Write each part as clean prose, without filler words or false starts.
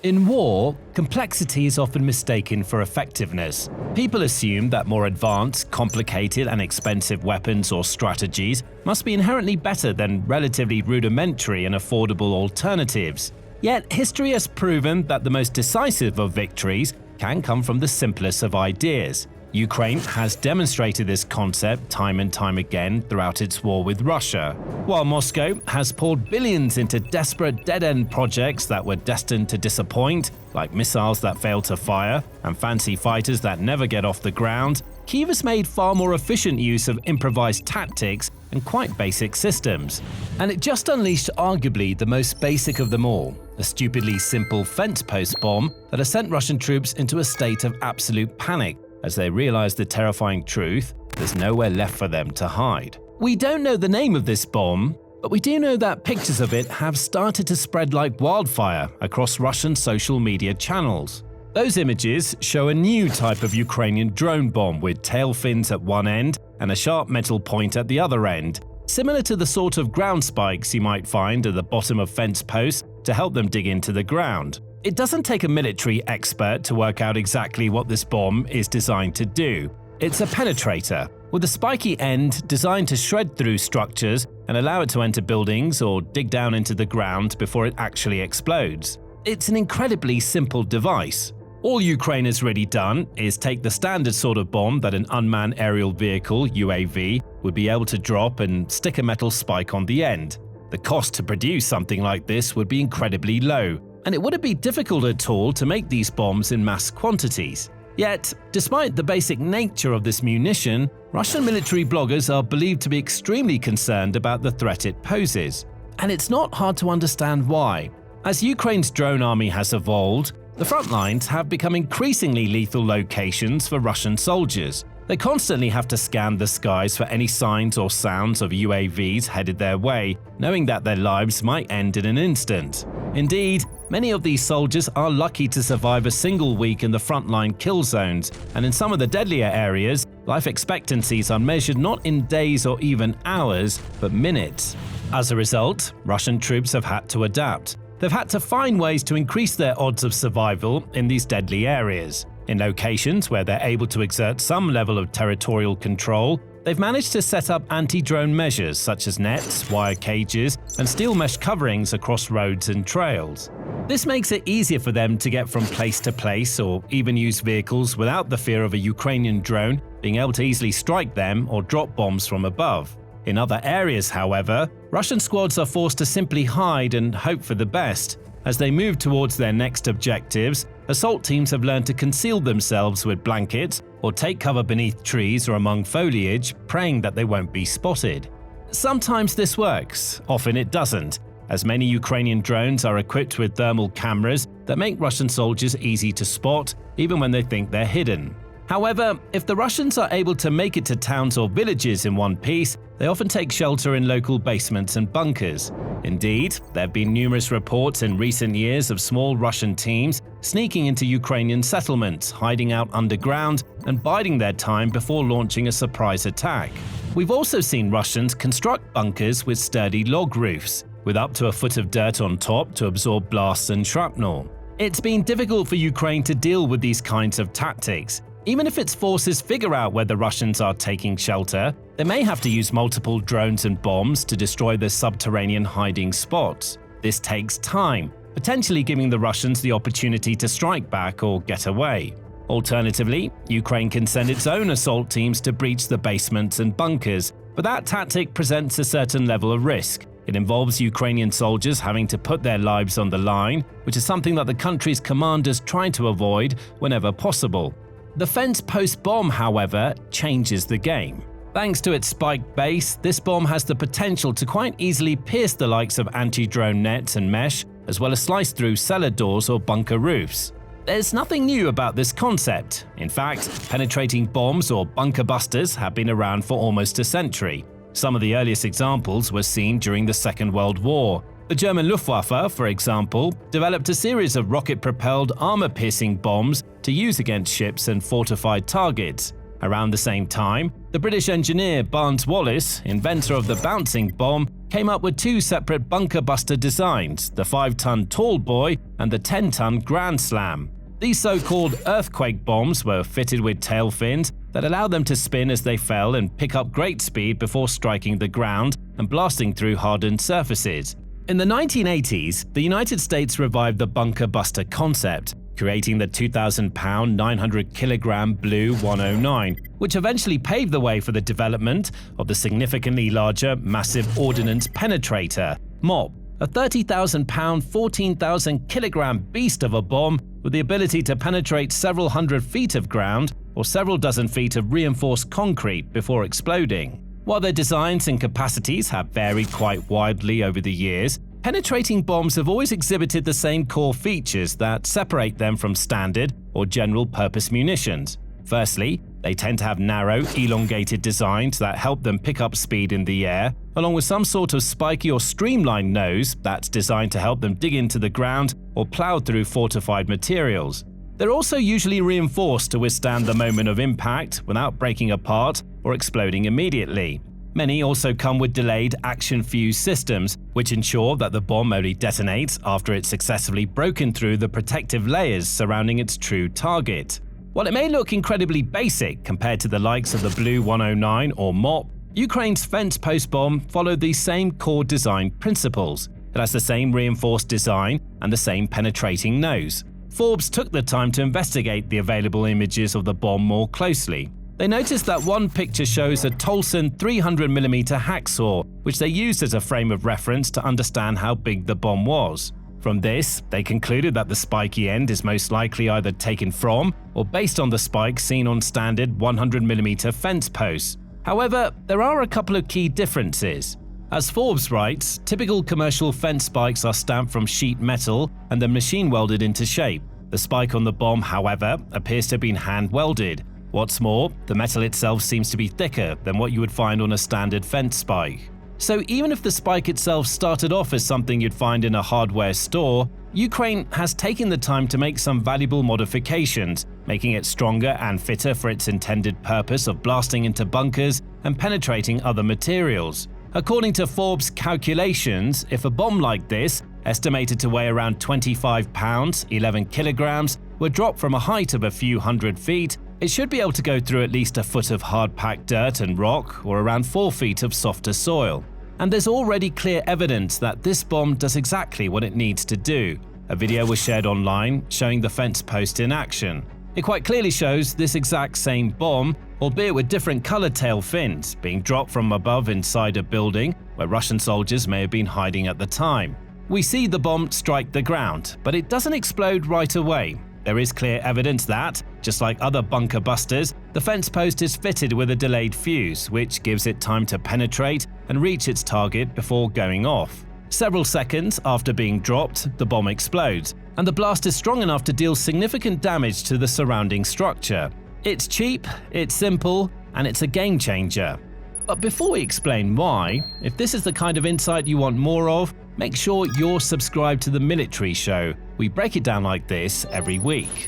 In war, complexity is often mistaken for effectiveness. People assume that more advanced, complicated, and expensive weapons or strategies must be inherently better than relatively rudimentary and affordable alternatives. Yet, history has proven that the most decisive of victories can come from the simplest of ideas. Ukraine has demonstrated this concept time and time again throughout its war with Russia. While Moscow has poured billions into desperate dead-end projects that were destined to disappoint, like missiles that fail to fire and fancy fighters that never get off the ground, Kyiv has made far more efficient use of improvised tactics and quite basic systems. And it just unleashed arguably the most basic of them all, a stupidly simple fence post bomb that has sent Russian troops into a state of absolute panic as they realize the terrifying truth: there's nowhere left for them to hide. We don't know the name of this bomb, but we do know that pictures of it have started to spread like wildfire across Russian social media channels. Those images show a new type of Ukrainian drone bomb with tail fins at one end and a sharp metal point at the other end, similar to the sort of ground spikes you might find at the bottom of fence posts to help them dig into the ground. It doesn't take a military expert to work out exactly what this bomb is designed to do. It's a penetrator, with a spiky end designed to shred through structures and allow it to enter buildings or dig down into the ground before it actually explodes. It's an incredibly simple device. All Ukraine has really done is take the standard sort of bomb that an unmanned aerial vehicle (UAV) would be able to drop and stick a metal spike on the end. The cost to produce something like this would be incredibly low, and it wouldn't be difficult at all to make these bombs in mass quantities. Yet, despite the basic nature of this munition, Russian military bloggers are believed to be extremely concerned about the threat it poses. And it's not hard to understand why. As Ukraine's drone army has evolved, the front lines have become increasingly lethal locations for Russian soldiers. They constantly have to scan the skies for any signs or sounds of UAVs headed their way, knowing that their lives might end in an instant. Indeed, many of these soldiers are lucky to survive a single week in the frontline kill zones, and in some of the deadlier areas, life expectancies are measured not in days or even hours, but minutes. As a result, Russian troops have had to adapt. They've had to find ways to increase their odds of survival in these deadly areas. In locations where they're able to exert some level of territorial control, they've managed to set up anti-drone measures such as nets, wire cages, and steel mesh coverings across roads and trails. This makes it easier for them to get from place to place or even use vehicles without the fear of a Ukrainian drone being able to easily strike them or drop bombs from above. In other areas, however, Russian squads are forced to simply hide and hope for the best. As they move towards their next objectives, assault teams have learned to conceal themselves with blankets or take cover beneath trees or among foliage, praying that they won't be spotted. Sometimes this works, often it doesn't, as many Ukrainian drones are equipped with thermal cameras that make Russian soldiers easy to spot, even when they think they're hidden. However, if the Russians are able to make it to towns or villages in one piece, they often take shelter in local basements and bunkers. Indeed, there have been numerous reports in recent years of small Russian teams sneaking into Ukrainian settlements, hiding out underground, and biding their time before launching a surprise attack. We've also seen Russians construct bunkers with sturdy log roofs, with up to a foot of dirt on top to absorb blasts and shrapnel. It's been difficult for Ukraine to deal with these kinds of tactics. Even if its forces figure out where the Russians are taking shelter, they may have to use multiple drones and bombs to destroy their subterranean hiding spots. This takes time, potentially giving the Russians the opportunity to strike back or get away. Alternatively, Ukraine can send its own assault teams to breach the basements and bunkers, but that tactic presents a certain level of risk. It involves Ukrainian soldiers having to put their lives on the line, which is something that the country's commanders try to avoid whenever possible. The fence post bomb, however, changes the game. Thanks to its spiked base, this bomb has the potential to quite easily pierce the likes of anti-drone nets and mesh, as well as slice through cellar doors or bunker roofs. There's nothing new about this concept. In fact, penetrating bombs or bunker busters have been around for almost a century. Some of the earliest examples were seen during the Second World War. The German Luftwaffe, for example, developed a series of rocket-propelled armor-piercing bombs to use against ships and fortified targets. Around the same time, The British engineer Barnes Wallis, inventor of the bouncing bomb, came up with two separate bunker buster designs, the 5-ton Tall Boy and the 10-ton Grand Slam. These so-called earthquake bombs were fitted with tail fins that allow them to spin as they fell and pick up great speed before striking the ground and blasting through hardened surfaces. In the 1980s, the United States revived the bunker buster concept, creating the 2,000-pound, 900-kilogram Blue 109, which eventually paved the way for the development of the significantly larger Massive Ordnance Penetrator, MOP, a 30,000-pound, 14,000-kilogram beast of a bomb with the ability to penetrate several hundred feet of ground or several dozen feet of reinforced concrete before exploding. While their designs and capacities have varied quite widely over the years, penetrating bombs have always exhibited the same core features that separate them from standard or general-purpose munitions. Firstly, they tend to have narrow, elongated designs that help them pick up speed in the air, along with some sort of spiky or streamlined nose that's designed to help them dig into the ground or plow through fortified materials. They're also usually reinforced to withstand the moment of impact without breaking apart or exploding immediately. Many also come with delayed action fuse systems, which ensure that the bomb only detonates after it's successfully broken through the protective layers surrounding its true target. While it may look incredibly basic compared to the likes of the Blue 109 or MOP, Ukraine's fence post bomb followed these same core design principles. It has the same reinforced design and the same penetrating nose. Forbes took the time to investigate the available images of the bomb more closely. They noticed that one picture shows a Tolson 300mm hacksaw, which they used as a frame of reference to understand how big the bomb was. From this, they concluded that the spiky end is most likely either taken from or based on the spikes seen on standard 100mm fence posts. However, there are a couple of key differences. As Forbes writes, typical commercial fence spikes are stamped from sheet metal and then machine welded into shape. The spike on the bomb, however, appears to have been hand welded. What's more, the metal itself seems to be thicker than what you would find on a standard fence spike. So even if the spike itself started off as something you'd find in a hardware store, Ukraine has taken the time to make some valuable modifications, making it stronger and fitter for its intended purpose of blasting into bunkers and penetrating other materials. According to Forbes' calculations, if a bomb like this, estimated to weigh around 25 pounds, 11 kilograms, were dropped from a height of a few hundred feet, it should be able to go through at least a foot of hard-packed dirt and rock or around 4 feet of softer soil. And there's already clear evidence that this bomb does exactly what it needs to do. A video was shared online showing the fence post in action. It quite clearly shows this exact same bomb, albeit with different colored tail fins, being dropped from above inside a building where Russian soldiers may have been hiding at the time. We see the bomb strike the ground, but it doesn't explode right away. There is clear evidence that, just like other bunker busters, the fence post is fitted with a delayed fuse, which gives it time to penetrate and reach its target before going off. Several seconds after being dropped, the bomb explodes, and the blast is strong enough to deal significant damage to the surrounding structure. It's cheap, it's simple, and it's a game changer. But before we explain why, if this is the kind of insight you want more of, make sure you're subscribed to the Military Show. We break it down like this every week.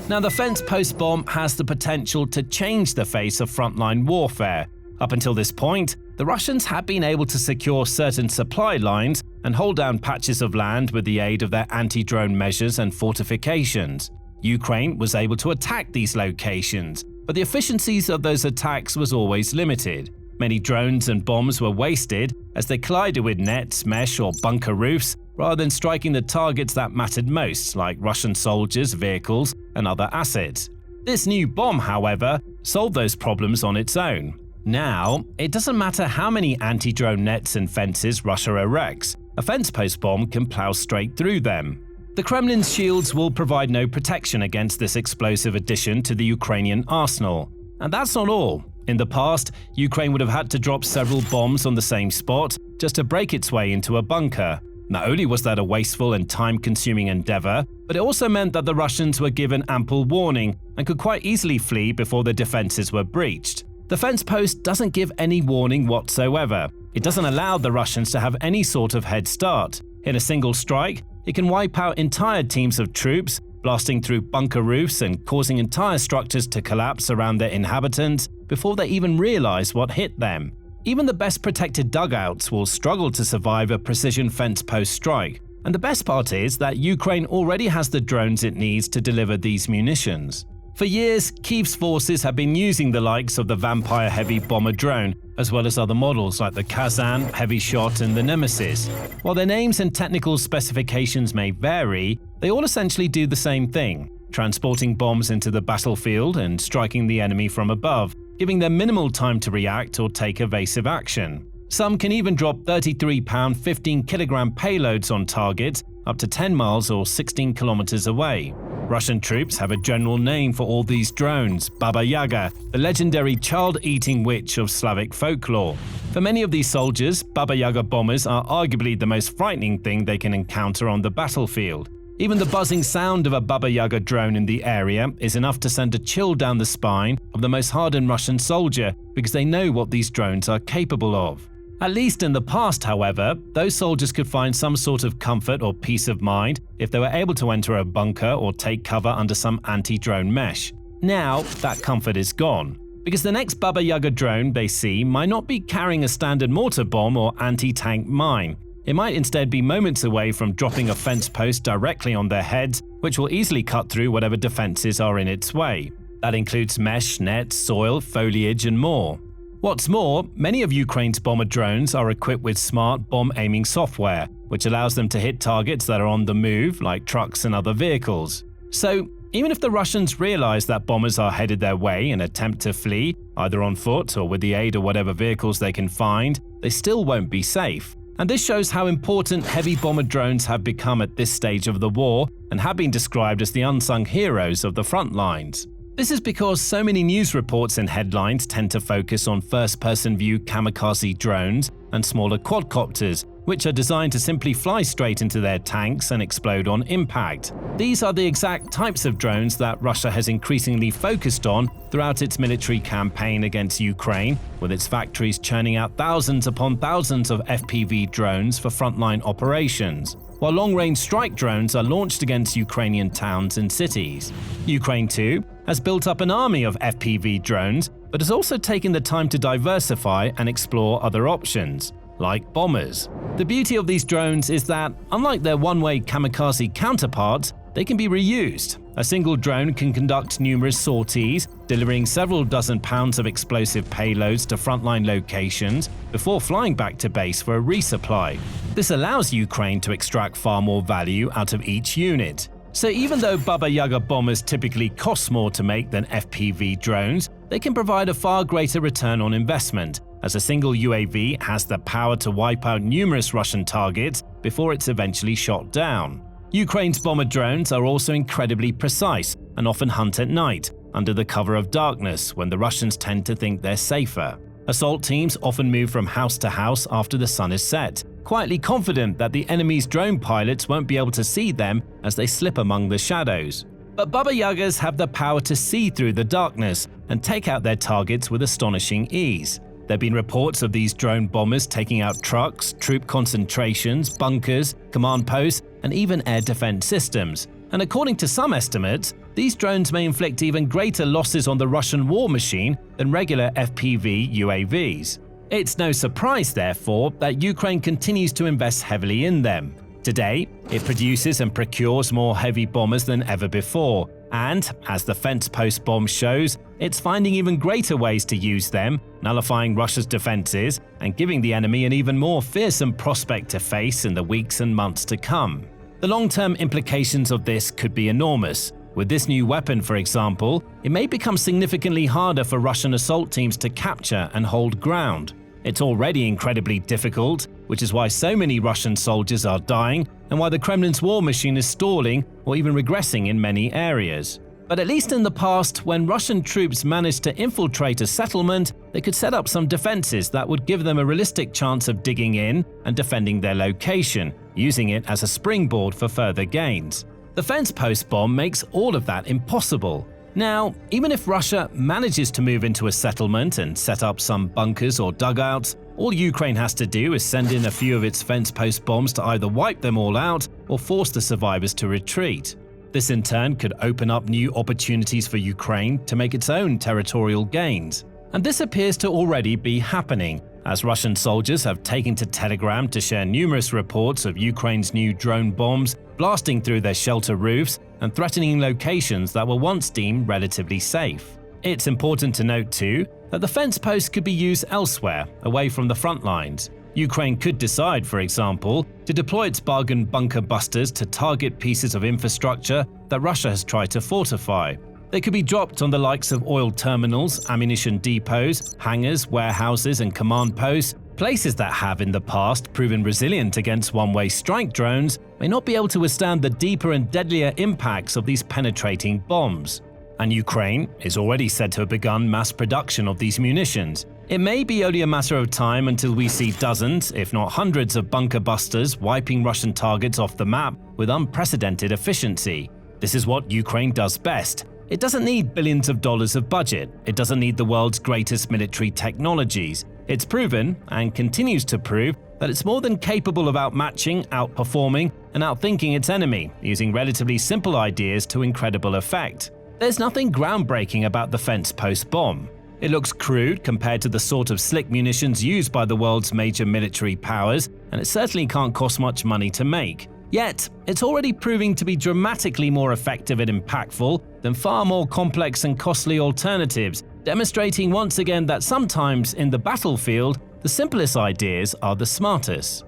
Now, the fence post bomb has the potential to change the face of frontline warfare. Up until this point, the Russians had been able to secure certain supply lines and hold down patches of land with the aid of their anti-drone measures and fortifications. Ukraine was able to attack these locations, but the efficiencies of those attacks was always limited. Many drones and bombs were wasted as they collided with nets, mesh, or bunker roofs, rather than striking the targets that mattered most, like Russian soldiers, vehicles, and other assets. This new bomb, however, solved those problems on its own. Now, it doesn't matter how many anti-drone nets and fences Russia erects, a fence post bomb can plow straight through them. The Kremlin's shields will provide no protection against this explosive addition to the Ukrainian arsenal. And that's not all. In the past, Ukraine would have had to drop several bombs on the same spot just to break its way into a bunker. Not only was that a wasteful and time-consuming endeavor, but it also meant that the Russians were given ample warning and could quite easily flee before their defenses were breached. The fence post doesn't give any warning whatsoever. It doesn't allow the Russians to have any sort of head start. In a single strike, it can wipe out entire teams of troops blasting through bunker roofs and causing entire structures to collapse around their inhabitants before they even realize what hit them. Even the best protected dugouts will struggle to survive a precision fence post strike. And the best part is that Ukraine already has the drones it needs to deliver these munitions. For years, Kyiv's forces have been using the likes of the Vampire heavy bomber drone, as well as other models like the Kazan, Heavy Shot, and the Nemesis. While their names and technical specifications may vary, they all essentially do the same thing, transporting bombs into the battlefield and striking the enemy from above, giving them minimal time to react or take evasive action. Some can even drop 33-pound, 15-kilogram payloads on targets up to 10 miles or 16 kilometers away. Russian troops have a general name for all these drones, Baba Yaga, the legendary child-eating witch of Slavic folklore. For many of these soldiers, Baba Yaga bombers are arguably the most frightening thing they can encounter on the battlefield. Even the buzzing sound of a Baba Yaga drone in the area is enough to send a chill down the spine of the most hardened Russian soldier because they know what these drones are capable of. At least in the past, however, those soldiers could find some sort of comfort or peace of mind if they were able to enter a bunker or take cover under some anti-drone mesh. Now, that comfort is gone, because the next Baba Yaga drone they see might not be carrying a standard mortar bomb or anti-tank mine. It might instead be moments away from dropping a fence post directly on their heads, which will easily cut through whatever defenses are in its way. That includes mesh, nets, soil, foliage, and more. What's more, many of Ukraine's bomber drones are equipped with smart bomb-aiming software, which allows them to hit targets that are on the move, like trucks and other vehicles. So, even if the Russians realize that bombers are headed their way and attempt to flee, either on foot or with the aid of whatever vehicles they can find, they still won't be safe. And this shows how important heavy bomber drones have become at this stage of the war and have been described as the unsung heroes of the front lines. This is because so many news reports and headlines tend to focus on first-person view kamikaze drones and smaller quadcopters, which are designed to simply fly straight into their tanks and explode on impact. These are the exact types of drones that Russia has increasingly focused on throughout its military campaign against Ukraine, with its factories churning out thousands upon thousands of FPV drones for frontline operations, while long-range strike drones are launched against Ukrainian towns and cities. Ukraine, too, has built up an army of FPV drones, but has also taken the time to diversify and explore other options, like bombers. The beauty of these drones is that, unlike their one-way kamikaze counterparts, they can be reused. A single drone can conduct numerous sorties, delivering several dozen pounds of explosive payloads to frontline locations before flying back to base for a resupply. This allows Ukraine to extract far more value out of each unit. So even though Baba Yaga bombers typically cost more to make than FPV drones, they can provide a far greater return on investment, as a single UAV has the power to wipe out numerous Russian targets before it's eventually shot down. Ukraine's bomber drones are also incredibly precise and often hunt at night, under the cover of darkness, when the Russians tend to think they're safer. Assault teams often move from house to house after the sun is set, quietly confident that the enemy's drone pilots won't be able to see them as they slip among the shadows. But Baba Yagas have the power to see through the darkness and take out their targets with astonishing ease. There have been reports of these drone bombers taking out trucks, troop concentrations, bunkers, command posts, and even air defense systems. And according to some estimates, these drones may inflict even greater losses on the Russian war machine than regular FPV UAVs. It's no surprise, therefore, that Ukraine continues to invest heavily in them. Today, it produces and procures more heavy bombers than ever before, and, as the fence post bomb shows, it's finding even greater ways to use them, nullifying Russia's defenses and giving the enemy an even more fearsome prospect to face in the weeks and months to come. The long-term implications of this could be enormous. With this new weapon, for example, it may become significantly harder for Russian assault teams to capture and hold ground. It's already incredibly difficult, which is why so many Russian soldiers are dying and why the Kremlin's war machine is stalling or even regressing in many areas. But at least in the past, when Russian troops managed to infiltrate a settlement, they could set up some defenses that would give them a realistic chance of digging in and defending their location, using it as a springboard for further gains. The fence post bomb makes all of that impossible. Now, even if Russia manages to move into a settlement and set up some bunkers or dugouts, all Ukraine has to do is send in a few of its fence post bombs to either wipe them all out or force the survivors to retreat. This in turn could open up new opportunities for Ukraine to make its own territorial gains. And this appears to already be happening, as Russian soldiers have taken to Telegram to share numerous reports of Ukraine's new drone bombs blasting through their shelter roofs and threatening locations that were once deemed relatively safe. It's important to note too that the fence posts could be used elsewhere, away from the front lines. Ukraine could decide, for example, to deploy its bargain bunker busters to target pieces of infrastructure that Russia has tried to fortify. They could be dropped on the likes of oil terminals, ammunition depots, hangars, warehouses, and command posts. Places that have in the past proven resilient against one-way strike drones may not be able to withstand the deeper and deadlier impacts of these penetrating bombs. And Ukraine is already said to have begun mass production of these munitions. It may be only a matter of time until we see dozens, if not hundreds, of bunker busters wiping Russian targets off the map with unprecedented efficiency. This is what Ukraine does best. It doesn't need billions of dollars of budget. It doesn't need the world's greatest military technologies. It's proven, and continues to prove, that it's more than capable of outmatching, outperforming, and outthinking its enemy, using relatively simple ideas to incredible effect. There's nothing groundbreaking about the fence post bomb. It looks crude compared to the sort of slick munitions used by the world's major military powers, and it certainly can't cost much money to make. Yet, it's already proving to be dramatically more effective and impactful than far more complex and costly alternatives, demonstrating once again that sometimes in the battlefield, the simplest ideas are the smartest.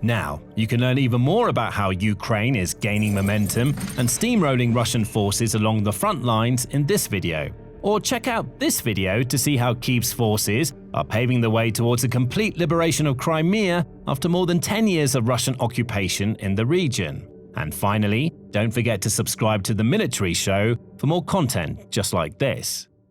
Now, you can learn even more about how Ukraine is gaining momentum and steamrolling Russian forces along the front lines in this video. Or check out this video to see how Kyiv's forces are paving the way towards a complete liberation of Crimea after more than 10 years of Russian occupation in the region. And finally, don't forget to subscribe to the Military Show for more content just like this.